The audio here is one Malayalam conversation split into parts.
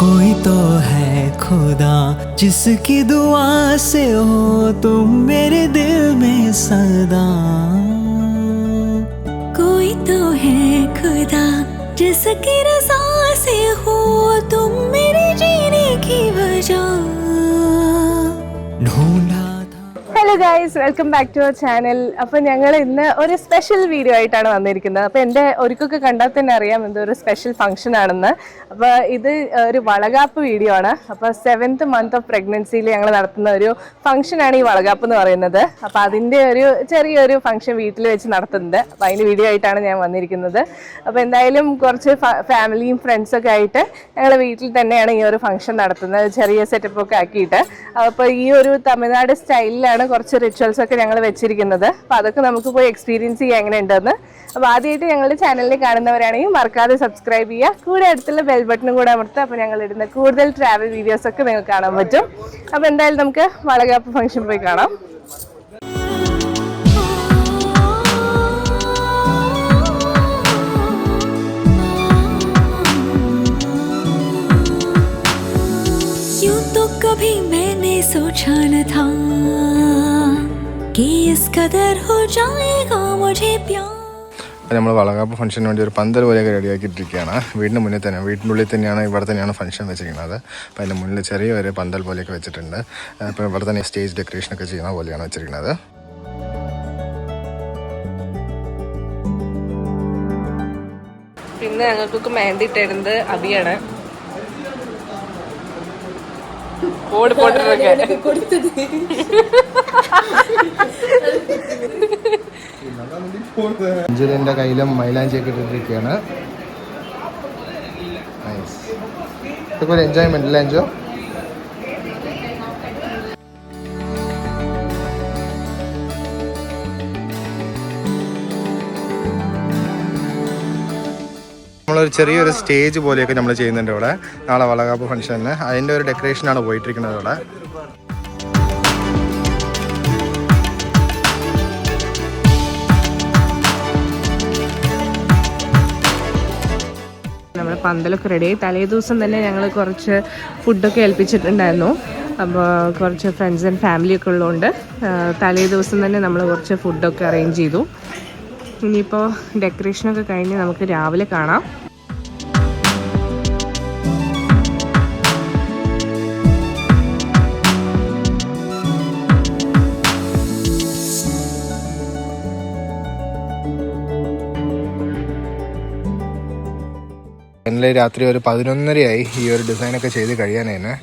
कोई तो है खुदा जिसकी दुआ से हो तुम मेरे दिल में सदा। कोई तो है खुदा जिसकी रज़ा से हो तुम मेरे जीने की वजह। ढूंढा hello guys, welcome back to our channel. അപ്പോൾ ഞങ്ങൾ ഇന്ന് ഒരു സ്പെഷ്യൽ വീഡിയോ ആയിട്ടാണ് വന്നിരിക്കുന്നത്. അപ്പോൾ എൻ്റെ ഒരുക്കൊക്കെ കണ്ടാൽ തന്നെ അറിയാം എന്തൊരു സ്പെഷ്യൽ ഫംഗ്ഷൻ ആണെന്ന്. അപ്പോൾ ഇത് ഒരു വളകാപ്പ് വീഡിയോ ആണ്. അപ്പോൾ 7th month ഓഫ് പ്രഗ്നൻസിയിൽ ഞങ്ങൾ നടത്തുന്ന ഒരു ഫംഗ്ഷനാണ് ഈ വളകാപ്പ് എന്ന് പറയുന്നത്. അപ്പോൾ അതിൻ്റെ ഒരു ചെറിയൊരു ഫംഗ്ഷൻ വീട്ടിൽ വെച്ച് നടത്തുന്നത്. അപ്പോൾ അതിൻ്റെ വീഡിയോ ആയിട്ടാണ് ഞാൻ വന്നിരിക്കുന്നത്. അപ്പോൾ എന്തായാലും കുറച്ച് ഫാമിലിയും ഫ്രണ്ട്സൊക്കെ ആയിട്ട് ഞങ്ങൾ വീട്ടിൽ തന്നെയാണ് ഈ ഒരു ഫംഗ്ഷൻ നടത്തുന്നത്, ചെറിയ സെറ്റപ്പൊക്കെ ആക്കിയിട്ട്. അപ്പോൾ ഈ ഒരു തമിഴ്നാട് സ്റ്റൈലിലാണ് കുറച്ച് റിച്വൽസ് ഒക്കെ ഞങ്ങൾ വെച്ചിരിക്കുന്നത്. അപ്പോൾ അതൊക്കെ നമുക്ക് പോയി എക്സ്പീരിയൻസ് ചെയ്യാൻ എങ്ങനെ ഉണ്ടെന്ന്. അപ്പോൾ ആദ്യമായിട്ട് ഞങ്ങളുടെ ചാനലിൽ കാണുന്നവരാണെങ്കിൽ മറക്കാതെ സബ്സ്ക്രൈബ് ചെയ്യുക, കൂടെ അടുത്തുള്ള ബെൽ ബട്ടണും കൂടെ അമർത്തുക. അപ്പോൾ ഞങ്ങൾ ഇടുന്ന കൂടുതൽ ട്രാവൽ വീഡിയോസ് ഒക്കെ നിങ്ങൾക്ക് കാണാൻ പറ്റും. അപ്പോൾ എന്തായാലും നമുക്ക് വളകാപ്പ് ഫംഗ്ഷൻ പോയി കാണാം. कभी मैंने सोचा न था कि इस कदर हो जाएगा मुझे प्यार. നമ്മൾ വളകാപ്പ് ഫംഗ്ഷന് വേണ്ടി ഒരു പന്തൽ പോലെയൊക്കെ റെഡിയാക്കിയിട്ടിരിക്കുകയാണ്. വീടിൻ്റെ ഉള്ളിൽ തന്നെയാണ്, ഇവിടെ തന്നെയാണ് ഫംഗ്ഷൻ വെച്ചിരിക്കുന്നത്. അപ്പോൾ അതിൻ്റെ മുന്നിൽ ചെറിയൊരു പന്തൽ പോലെയൊക്കെ വെച്ചിട്ടുണ്ട്. അപ്പോൾ ഇവിടെ തന്നെ സ്റ്റേജ് ഡെക്കറേഷനൊക്കെ ചെയ്യുന്ന പോലെയാണ് വെച്ചിരിക്കുന്നത്. പിന്നെ ഞങ്ങൾക്കൊക്കെ മെഹന്തി ഇട്ടിരുന്നത് അബിയാണ്. ഓടി പോട്ടിട്ടൊക്കെ അഞ്ജലിൻ്റെ കയ്യിലും മൈലാഞ്ചിയൊക്കെ ഇട്ടിരിക്കുകയാണ്. ഇതൊക്കെ ഒരു എൻജോയ്മെന്റ് അല്ലേ അഞ്ജു? നമ്മളൊരു ചെറിയൊരു സ്റ്റേജ് പോലെയൊക്കെ നമ്മൾ ചെയ്യുന്നുണ്ട് ഇവിടെ നാളെ വളകാപ്പ് ഫംഗ്ഷന്. അതിൻ്റെ ഒരു ഡെക്കറേഷനാണ് പോയിട്ടിരിക്കുന്നത് ഇവിടെ. നമ്മൾ പന്തലൊക്കെ റെഡിയായി. തലേ ദിവസം തന്നെ ഞങ്ങൾ കുറച്ച് ഫുഡൊക്കെ ഏൽപ്പിച്ചിട്ടുണ്ടായിരുന്നു. അപ്പോൾ കുറച്ച് ഫ്രണ്ട്സ് ആൻഡ് ഫാമിലിയൊക്കെ ഉള്ളതുകൊണ്ട് തലേ ദിവസം തന്നെ നമ്മൾ കുറച്ച് ഫുഡൊക്കെ അറേഞ്ച് ചെയ്തു. ഇനിയിപ്പോൾ ഡെക്കറേഷനൊക്കെ കഴിഞ്ഞ് നമുക്ക് രാവിലെ കാണാം. ഇന്നലെ രാത്രി ഒരു 11:30 ഈ ഒരു ഡിസൈനൊക്കെ ചെയ്ത് കഴിയാനായിരുന്നു.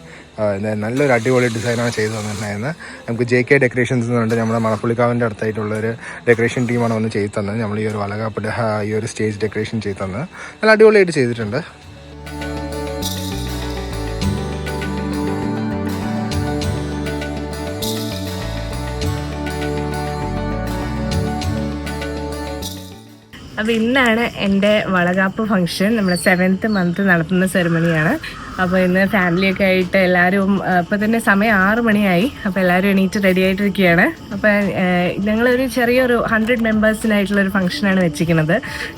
നല്ലൊരു അടിപൊളി ഡിസൈനാണ് ചെയ്തു തന്നിട്ടുണ്ടായിരുന്നത്. നമുക്ക് JK ഡെക്കറേഷൻസ് എന്നുണ്ട്, നമ്മുടെ മണപ്പുള്ളിക്കാവിൻ്റെ അടുത്തായിട്ടുള്ളൊരു ഡെക്കറേഷൻ ടീമാണ് വന്ന് ചെയ്ത് തന്നത്. നമ്മൾ ഈ ഒരു വളകാപ്പിൻ്റെ ഈ ഒരു സ്റ്റേജ് ഡെക്കറേഷൻ ചെയ്ത് തന്നത് നല്ല അടിപൊളിയായിട്ട് ചെയ്തിട്ടുണ്ട്. അപ്പോൾ ഇന്നാണ് എൻ്റെ വളകാപ്പ് ഫംഗ്ഷൻ. നമ്മുടെ 7th month നടത്തുന്ന സെറിമണിയാണ്. അപ്പോൾ ഇന്ന് ഫാമിലിയൊക്കെ ആയിട്ട് എല്ലാവരും ഇപ്പോൾ തന്നെ സമയം 6 മണിയായി. അപ്പോൾ എല്ലാവരും എണീറ്റ് റെഡി ആയിട്ടിരിക്കുകയാണ്. അപ്പോൾ ഞങ്ങളൊരു ചെറിയൊരു 100 മെമ്പേഴ്സിനായിട്ടുള്ളൊരു ഫംഗ്ഷനാണ് വെച്ചിരിക്കുന്നത്.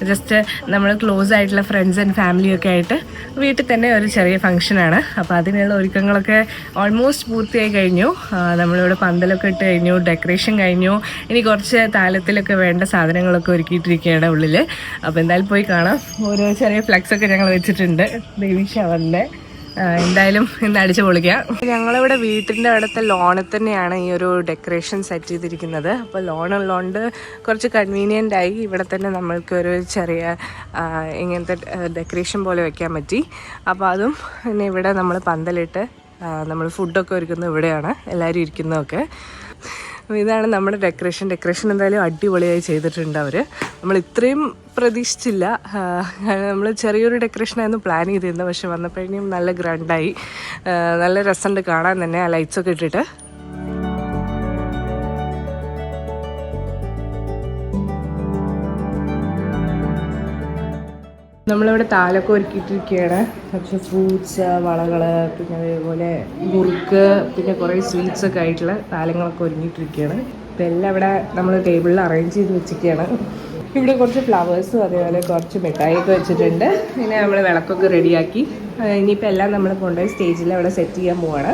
ജസ്റ്റ് നമ്മൾ ക്ലോസ് ആയിട്ടുള്ള ഫ്രണ്ട്സ് ആൻഡ് ഫാമിലിയൊക്കെ ആയിട്ട് വീട്ടിൽ തന്നെ ഒരു ചെറിയ ഫംഗ്ഷനാണ്. അപ്പോൾ അതിനുള്ള ഒരുക്കങ്ങളൊക്കെ ഓൾമോസ്റ്റ് പൂർത്തിയായി കഴിഞ്ഞു. നമ്മളിവിടെ പന്തലൊക്കെ ഇട്ട് കഴിഞ്ഞു, ഡെക്കറേഷൻ കഴിഞ്ഞു. ഇനി കുറച്ച് താലത്തിലൊക്കെ വേണ്ട സാധനങ്ങളൊക്കെ ഒരുക്കിയിട്ടിരിക്കുകയാണ് ഉള്ളിൽ. അപ്പോൾ എന്തായാലും പോയി കാണാം. ഓരോ ചെറിയ ഫ്ലക്സൊക്കെ ഞങ്ങൾ വെച്ചിട്ടുണ്ട് ദേവി ഷവറിൻ്റെ. എന്തായാലും ഇന്ന് അടിച്ചു പൊളിക്കാം. ഞങ്ങളിവിടെ വീട്ടിൻ്റെ അടുത്ത ലോണിൽ തന്നെയാണ് ഈ ഒരു ഡെക്കറേഷൻ സെറ്റ് ചെയ്തിരിക്കുന്നത്. അപ്പോൾ ലോൺ ഉള്ളതുകൊണ്ട് കുറച്ച് കൺവീനിയൻ്റ് ആയി. ഇവിടെ തന്നെ നമ്മൾക്കൊരു ചെറിയ ഇങ്ങനത്തെ ഡെക്കറേഷൻ പോലെ വെക്കാൻ പറ്റി. അപ്പോൾ അതും പിന്നെ ഇവിടെ നമ്മൾ പന്തലിട്ട് നമ്മൾ ഫുഡൊക്കെ ഒരുക്കുന്നത് ഇവിടെയാണ്, എല്ലാവരും ഇരിക്കുന്നതൊക്കെ. അപ്പോൾ ഇതാണ് നമ്മുടെ ഡെക്കറേഷൻ എന്തായാലും അടിപൊളിയായി ചെയ്തിട്ടുണ്ട് അവർ. നമ്മൾ ഇത്രയും പ്രതീക്ഷിച്ചില്ല. നമ്മൾ ചെറിയൊരു ഡെക്കറേഷനായിരുന്നു പ്ലാൻ ചെയ്തിരുന്നത്, പക്ഷെ വന്നപ്പോഴേക്കും നല്ല ഗ്രാൻഡായി. നല്ല രസമുണ്ട് കാണാൻ തന്നെ, ആ ലൈറ്റ്സൊക്കെ ഇട്ടിട്ട്. നമ്മളിവിടെ താലൊക്കെ ഒരുക്കിയിട്ടിരിക്കുകയാണ്. കുറച്ച് ഫ്രൂട്ട്സ്, വളകൾ, പിന്നെ അതേപോലെ മുറുക്ക്, പിന്നെ കുറേ സ്വീറ്റ്സൊക്കെ ആയിട്ടുള്ള താലങ്ങളൊക്കെ ഒരുങ്ങിയിട്ടിരിക്കുകയാണ്. ഇതെല്ലാം ഇവിടെ നമ്മൾ ടേബിളിൽ അറേഞ്ച് ചെയ്ത് വെച്ചിരിക്കുകയാണ്. ഇവിടെ കുറച്ച് ഫ്ലവേഴ്സും അതേപോലെ കുറച്ച് മിഠായിയൊക്കെ വെച്ചിട്ടുണ്ട്. പിന്നെ നമ്മൾ വിളക്കൊക്കെ റെഡിയാക്കി ഇനിയിപ്പോൾ എല്ലാം നമ്മൾ കൊണ്ടുപോയി സ്റ്റേജിൽ അവിടെ സെറ്റ് ചെയ്യാൻ പോവാണ്.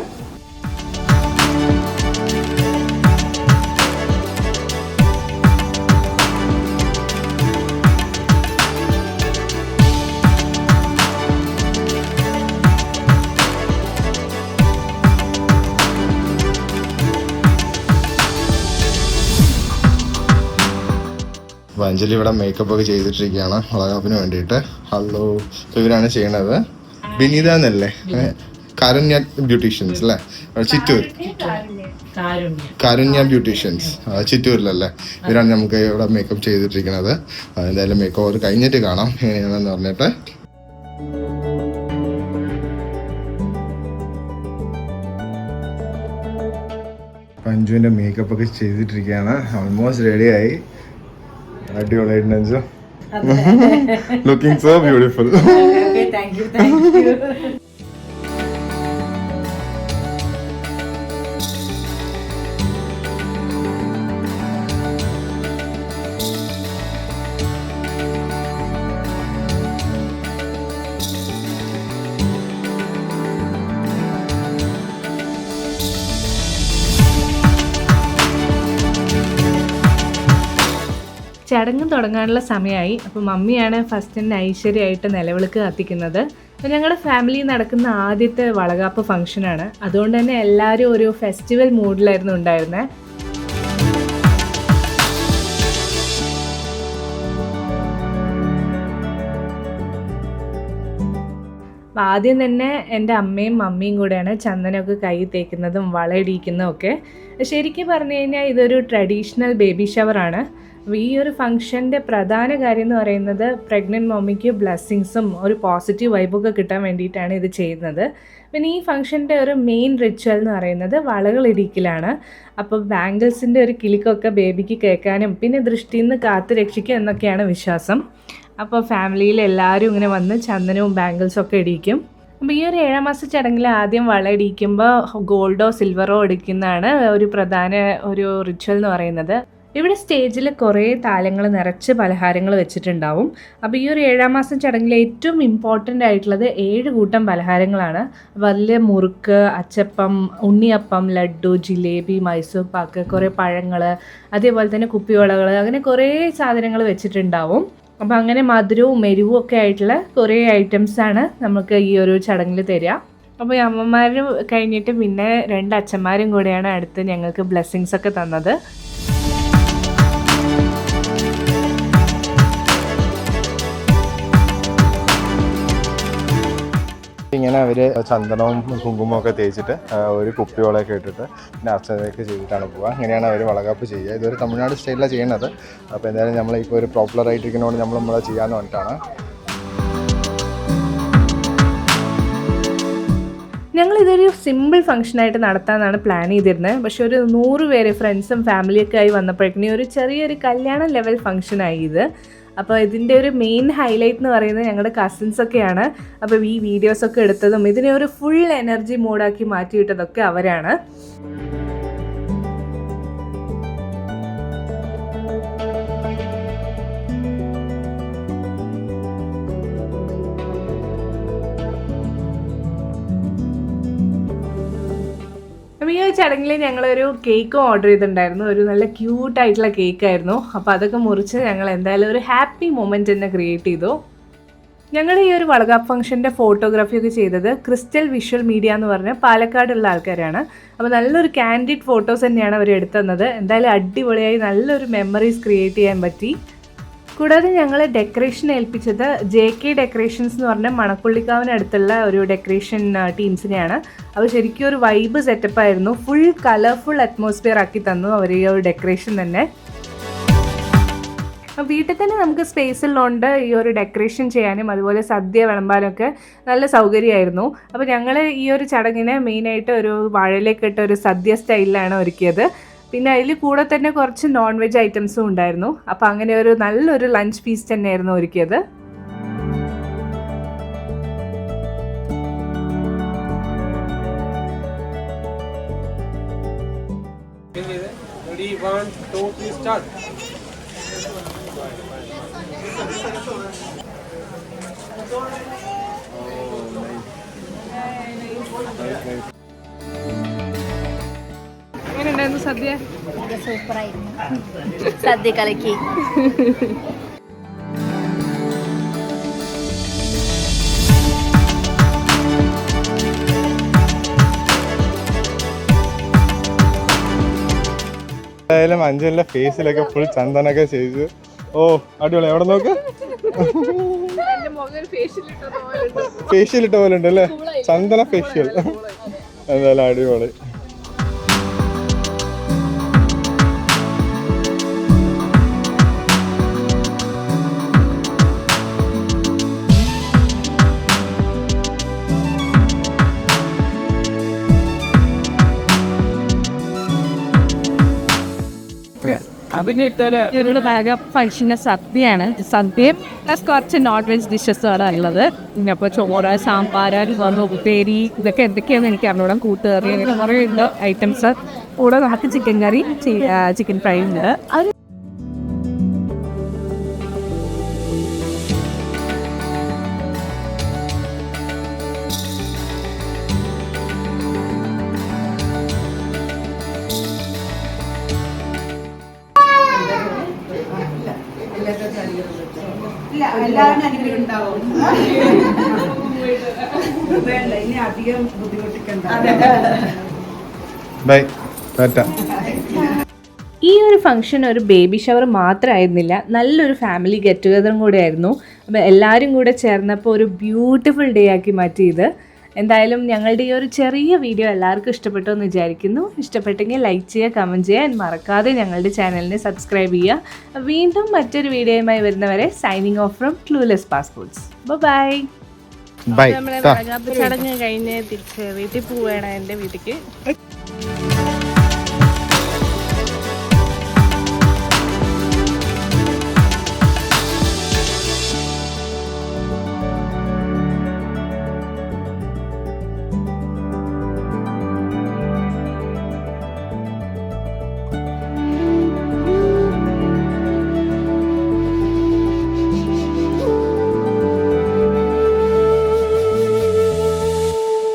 അഞ്ജലി ഇവിടെ മേക്കപ്പ് ഒക്കെ ചെയ്തിട്ടിരിക്കുകയാണ് വളകാപ്പിന് വേണ്ടിയിട്ട്. ഹലോ, ഇവരാണ് ചെയ്യണത്. വിനീത എന്നല്ലേ, കാരുണ്യ ബ്യൂട്ടീഷ്യൻസ് അല്ലേ, ചിറ്റൂർ. കാരുണ്യ ബ്യൂട്ടീഷ്യൻസ് ചിറ്റൂരിലല്ലേ. ഇവരാണ് നമുക്ക് ഇവിടെ മേക്കപ്പ് ചെയ്തിട്ടിരിക്കുന്നത്. എന്തായാലും മേക്കപ്പ് ഓവർ കഴിഞ്ഞിട്ട് കാണാം എങ്ങനെയാണെന്ന് പറഞ്ഞിട്ട്. അഞ്ജുവിൻ്റെ മേക്കപ്പ് ഒക്കെ ചെയ്തിട്ടിരിക്കുകയാണ്. ഓൾമോസ്റ്റ് റെഡിയായി. അടിപൊളിയായിട്ടുണ്ട് Anju. Looking so beautiful. Thank you. ചടങ്ങ് തുടങ്ങാനുള്ള സമയമായി. അപ്പോൾ മമ്മിയാണ് ഫസ്റ്റ് തന്നെ ഐശ്വര്യമായിട്ട് നിലവിളക്ക് കത്തിക്കുന്നത്. അപ്പോൾ ഞങ്ങളുടെ ഫാമിലി നടക്കുന്ന ആദ്യത്തെ വളകാപ്പ് ഫംഗ്ഷനാണ്. അതുകൊണ്ട് തന്നെ എല്ലാവരും ഒരു ഫെസ്റ്റിവൽ മൂഡിലായിരുന്നു ഉണ്ടായിരുന്നത്. അപ്പോൾ ആദ്യം തന്നെ എൻ്റെ അമ്മയും മമ്മിയും കൂടെയാണ് ചന്ദനമൊക്കെ കൈ തേക്കുന്നതും വളയിടിക്കുന്നതും ഒക്കെ. ശരിക്കും പറഞ്ഞു കഴിഞ്ഞാൽ ഇതൊരു ട്രഡീഷണൽ ബേബി ഷവറാണ്. ഈ ഒരു ഫംഗ്ഷൻ്റെ പ്രധാന കാര്യം എന്ന് പറയുന്നത് പ്രഗ്നൻറ്റ് മമ്മിക്ക് ബ്ലെസ്സിങ്സും ഒരു പോസിറ്റീവ് വൈബൊക്കെ കിട്ടാൻ വേണ്ടിയിട്ടാണ് ഇത് ചെയ്യുന്നത്. പിന്നെ ഈ ഫംഗ്ഷൻ്റെ ഒരു മെയിൻ റിച്വൽ എന്ന് പറയുന്നത് വളകളിടിക്കലാണ്. അപ്പോൾ ബാംഗിൾസിൻ്റെ ഒരു കിലുക്കൊക്കെ ബേബിക്ക് കേൾക്കാനും പിന്നെ ദൃഷ്ടിയിൽ നിന്ന് കാത്തു രക്ഷിക്കുക എന്നൊക്കെയാണ് വിശ്വാസം. അപ്പോൾ ഫാമിലിയിൽ എല്ലാവരും ഇങ്ങനെ വന്ന് ചന്ദനവും ബാംഗിൾസും ഒക്കെ ഇടിക്കും. അപ്പോൾ ഈ ഒരു 7 മാസ ചടങ്ങിൽ ആദ്യം വള ഇടിക്കുമ്പോൾ ഗോൾഡോ സിൽവറോ എടുക്കുന്നതാണ് ഒരു പ്രധാന ഒരു റിച്വൽ എന്ന് പറയുന്നത്. ഇവിടെ സ്റ്റേജിൽ കുറേ താലങ്ങൾ നിറച്ച് പലഹാരങ്ങൾ വെച്ചിട്ടുണ്ടാവും. അപ്പോൾ ഈ ഒരു 7 മാസം ചടങ്ങിൽ ഏറ്റവും ഇമ്പോർട്ടൻ്റ് ആയിട്ടുള്ളത് 7 കൂട്ടം പലഹാരങ്ങളാണ്. വലിയ മുറുക്ക്, അച്ചപ്പം, ഉണ്ണിയപ്പം, ലഡ്ഡു, ജിലേബി, മൈസൂർ പാക്ക്, കുറേ പഴങ്ങൾ, അതേപോലെ തന്നെ കുപ്പിവളകൾ, അങ്ങനെ കുറേ സാധനങ്ങൾ വെച്ചിട്ടുണ്ടാവും. അപ്പോൾ അങ്ങനെ മധുരവും എരിവും ഒക്കെ ആയിട്ടുള്ള കുറേ ഐറ്റംസാണ് നമുക്ക് ഈ ഒരു ചടങ്ങിൽ തരിക. അപ്പോൾ ഈ അമ്മമാർ കഴിഞ്ഞിട്ട് പിന്നെ 2 അച്ഛന്മാരും കൂടെയാണ് അടുത്ത് ഞങ്ങൾക്ക് ബ്ലെസ്സിങ്സ് ഒക്കെ തന്നത്. ഇങ്ങനെ അവർ ചന്ദനവും കുങ്കുമവും ഒക്കെ തേച്ചിട്ട് ഒരു കുപ്പിയോളൊക്കെ ഇട്ടിട്ട് പിന്നെ അർച്ചനയൊക്കെ ചെയ്തിട്ടാണ് പോവുക. അങ്ങനെയാണ് അവർ വളകാപ്പ് ചെയ്യുക. ഇതൊരു തമിഴ്നാട് സ്റ്റൈലിലാണ് ചെയ്യുന്നത്. അപ്പോൾ എന്തായാലും നമ്മളിപ്പോൾ ഒരു പോപ്പുലറായിട്ടിരിക്കുന്നതുകൊണ്ട് നമ്മൾ ചെയ്യാമെന്ന് പറഞ്ഞിട്ടാണ്. ഞങ്ങളിതൊരു സിമ്പിൾ ഫംഗ്ഷനായിട്ട് നടത്താമെന്നാണ് പ്ലാൻ ചെയ്തിരുന്നത്. പക്ഷെ ഒരു 100 പേര് ഫ്രണ്ട്സും ഫാമിലിയൊക്കെ ആയി വന്നപ്പോഴേക്കും ഒരു ചെറിയൊരു കല്യാണ ലെവൽ ഫംഗ്ഷനായി ഇത്. അപ്പോൾ ഇതിൻ്റെ ഒരു മെയിൻ ഹൈലൈറ്റ് എന്ന് പറയുന്നത് ഞങ്ങളുടെ കസിൻസൊക്കെയാണ്. അപ്പോൾ ഈ വീഡിയോസൊക്കെ എടുത്തതും ഇതിനെ ഒരു ഫുൾ എനർജി മോഡാക്കി മാറ്റിയിട്ടതൊക്കെ അവരാണ്. അപ്പോൾ ഈ ഒരു ചടങ്ങിൽ ഞങ്ങളൊരു കേക്കും ഓർഡർ ചെയ്തിട്ടുണ്ടായിരുന്നു. ഒരു നല്ല ക്യൂട്ടായിട്ടുള്ള കേക്കായിരുന്നു. അപ്പോൾ അതൊക്കെ മുറിച്ച് ഞങ്ങൾ എന്തായാലും ഒരു ഹാപ്പി മൊമെൻറ്റ് തന്നെ ക്രിയേറ്റ് ചെയ്തു. ഞങ്ങൾ ഈ ഒരു വളകാപ്പ് ഫംഗ്ഷൻ്റെ ഫോട്ടോഗ്രാഫിയൊക്കെ ചെയ്തത് ക്രിസ്റ്റൽ വിഷ്വൽ മീഡിയ എന്ന് പറഞ്ഞ പാലക്കാടുള്ള ആൾക്കാരാണ്. അപ്പോൾ നല്ലൊരു കാൻഡിഡ് ഫോട്ടോസ് തന്നെയാണ് അവർ എടുത്തുതന്നത്. എന്തായാലും അടിപൊളിയായി നല്ലൊരു മെമ്മറീസ് ക്രിയേറ്റ് ചെയ്യാൻ പറ്റി. കൂടാതെ ഞങ്ങൾ ഡെക്കറേഷൻ ഏൽപ്പിച്ചത് JK ഡെക്കറേഷൻസ് എന്ന് പറഞ്ഞ മണപ്പുള്ളിക്കാവിനടുത്തുള്ള ഒരു ഡെക്കറേഷൻ ടീംസിനെയാണ്. അപ്പോൾ ശരിക്കും ഒരു വൈബ് സെറ്റപ്പായിരുന്നു. ഫുൾ കളർഫുൾ അറ്റ്മോസ്ഫിയർ ആക്കി തന്നു അവർ ഈ ഒരു ഡെക്കറേഷൻ തന്നെ. വീട്ടിൽ തന്നെ നമുക്ക് സ്പേസ് ഉള്ളതുകൊണ്ട് ഈ ഒരു ഡെക്കറേഷൻ ചെയ്യാനും അതുപോലെ സദ്യ വിളമ്പാനൊക്കെ നല്ല സൗകര്യമായിരുന്നു. അപ്പോൾ ഞങ്ങൾ ഈ ഒരു ചടങ്ങിന് മെയിനായിട്ട് ഒരു വാഴയിലേക്കിട്ട ഒരു സദ്യ സ്റ്റൈലിലാണ് ഒരുക്കിയത്. പിന്നെ അതിൽ കൂടെ തന്നെ കുറച്ച് നോൺ വെജ് ഐറ്റംസും ഉണ്ടായിരുന്നു. അപ്പോൾ അങ്ങനെ ഒരു നല്ലൊരു ലഞ്ച് ഫീസ്റ്റ് തന്നെയായിരുന്നു ഒരുക്കിയത്. Ready, 1, 2, 3, start. എങ്ങനെയുണ്ടായിരുന്നു സദ്യ? സൂപ്പറായിരുന്നു. സദ്യ കലക്കി. എന്തായാലും അഞ്ജലിന്റെ ഫേസിലൊക്കെ ഫുൾ ചന്ദനൊക്കെ ചെയ്ത് ഓ അടിപൊളി. എവിടെ നോക്ക്, ഫേഷ്യൽ ഇട്ട പോലെ ഉണ്ട് അല്ലേ, ചന്ദന ഫേഷ്യൽ. എന്തായാലും അടിപൊളി. ഇവരുടെ ബാഗ് ഫംഗ്ഷൻ്റെ സദ്യയാണ്. സദ്യയും പ്ലസ് കുറച്ച് നോൺ വെജ് ഡിഷസാണ് ഉള്ളത്. പിന്നെ അപ്പോൾ ചോറ്, സാമ്പാർ, ഉപ്പേരി, ഇതൊക്കെ എന്തൊക്കെയാണെന്ന് എനിക്ക് അറിഞ്ഞൂടാ. കൂട്ടുകറി, അങ്ങനെ കുറേ ഉണ്ട് ഐറ്റംസ്. കൂടെ നമുക്ക് ചിക്കൻ കറി, ചിക്കൻ ഫ്രൈ ഉണ്ട്. അത് ബൈ ടാറ്റ. ഈ ഒരു ഫംഗ്ഷൻ ഒരു ബേബി ഷവർ മാത്രമായിരുന്നില്ല, നല്ലൊരു ഫാമിലി ഗെറ്റ് ടുഗദറും കൂടെ ആയിരുന്നു. അപ്പോൾ എല്ലാവരും കൂടെ ചേർന്നപ്പോൾ ഒരു ബ്യൂട്ടിഫുൾ ഡേ ആക്കി മാറ്റി ഇത്. എന്തായാലും ഞങ്ങളുടെ ഈ ഒരു ചെറിയ വീഡിയോ എല്ലാവർക്കും ഇഷ്ടപ്പെട്ടു എന്ന് വിചാരിക്കുന്നു. ഇഷ്ടപ്പെട്ടെങ്കിൽ ലൈക്ക് ചെയ്യുക, കമൻറ്റ് ചെയ്യുക, മറക്കാതെ ഞങ്ങളുടെ ചാനലിനെ സബ്സ്ക്രൈബ് ചെയ്യുക. വീണ്ടും മറ്റൊരു വീഡിയോയുമായി വരുന്നവരെ signing off from clueless passports. Bye. Bye. നമ്മളെ ചടങ്ങ് കഴിഞ്ഞ് തിരിച്ച് വീട്ടിൽ പോവുകയാണ് എൻ്റെ വീട്ടിലേക്ക്.